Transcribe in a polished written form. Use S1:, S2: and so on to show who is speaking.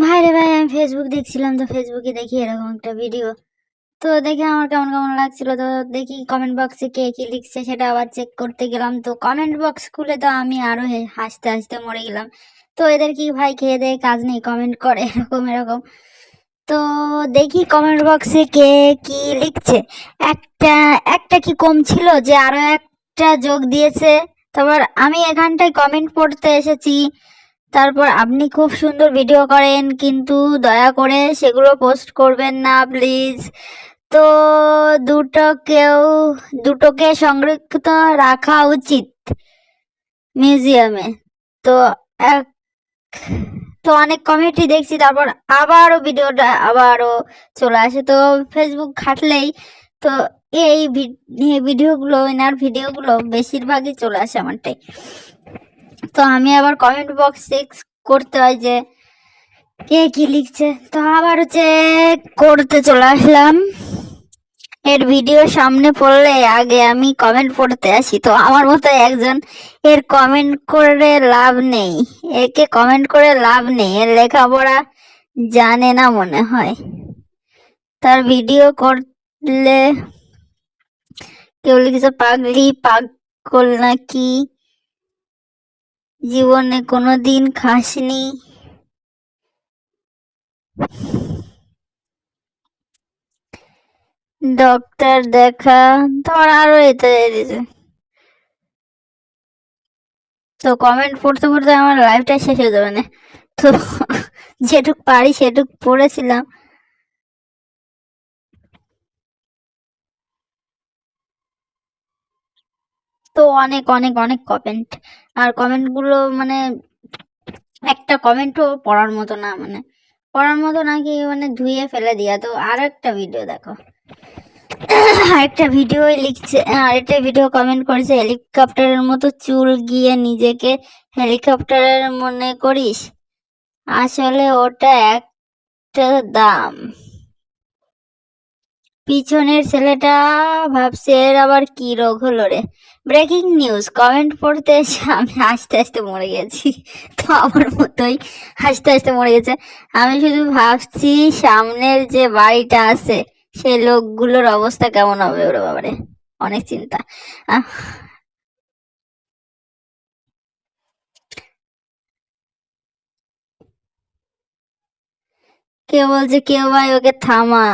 S1: ভাই রে ভাই, আমি ফেসবুক দেখছিলাম, তো ফেসবুকে দেখি এরকম একটা ভিডিও। তো দেখে আমার কেমন কেমন লাগছিল, তো দেখি কমেন্ট বক্সে কে কি লিখছে সেটা আবার চেক করতে গেলাম। তো কমেন্ট বক্স খুলে তো আমি আরো হাসতে হাসতে মরে গেলাম। তো এদের কি ভাই খেয়ে দেয়ে কাজ নেই, কমেন্ট করে এরকম এরকম। তো দেখি কমেন্ট বক্সে কে কি লিখছে। একটা একটা কি কম ছিল যে আরো একটা যোগ দিয়েছে। তারপর আমি এখানটায় কমেন্ট পড়তে এসেছি। তারপর আপনি খুব সুন্দর ভিডিও করেন, কিন্তু দয়া করে সেগুলো পোস্ট করবেন না প্লিজ। তো দুটোকেও দুটোকে সংরক্ষিত রাখা উচিত মিউজিয়ামে। তো এক তো অনেক কমেন্টই দেখছি, তারপর আবারও ভিডিওটা আবারও চলে আসে। তো ফেসবুক ঘাটলেই তো এই ভিডিওগুলো, এনার ভিডিওগুলো বেশিরভাগই চলে আসে আমারটাই। তো আমি আবার কমেন্ট বক্স চেক করতে হয় যে কে কি লিখছে। তো আবার চেক করতে চলে আসলাম। এর ভিডিও সামনে পড়লে আগে আমি কমেন্ট পড়তে আসি। তো আমার মতো একজন, এর কমেন্ট করে লাভ নেই, একে কমেন্ট করে লাভ নেই, এর লেখাপড়া জানে না মনে হয়। তার ভিডিও করলে কেউ লিখেছে পাগলি পাগল নাকি, জীবনে কোনোদিন খাসনি। ডক্টর দেখা, তোমার আরো এটা দিয়েছে। তো কমেন্ট পড়তে পড়তে আমার লাইফটা শেষ হয়ে যাবে না। তো যেটুক পারি সেটুক পড়েছিলাম। তো অনেক অনেক অনেক কমেন্ট, আর কমেন্টগুলো মানে একটা কমেন্টও পড়ার মতো না, মানে পড়ার মতো নাকি মানে ধুয়ে ফেলে দিয়া। তো আর একটা ভিডিও দেখো, আরেকটা ভিডিও লিখছে, আরেকটা ভিডিও কমেন্ট করেছে, হেলিকপ্টারের মতো চুল গিয়ে নিজেকে হেলিকপ্টারের মনে করিস, আসলে ওটা একটা দাম। পিছনের ছেলেটা ভাবছে এর আবার কি রোগ হলো রে। ব্রেকিং নিউজ, কমেন্ট পড়তে এসে আমি হাসতে হাসতে মরে গেছি। তো আমার মতোই হাসতে হাসতে মরে গেছে। আমি শুধু ভাবছি সামনের যে বাড়িটা আছে সেই লোকগুলোর অবস্থা কেমন হবে, ওরে বাবারে, অনেক চিন্তা। আহ, কেউ বলছে কেউ ভাই ওকে থামা।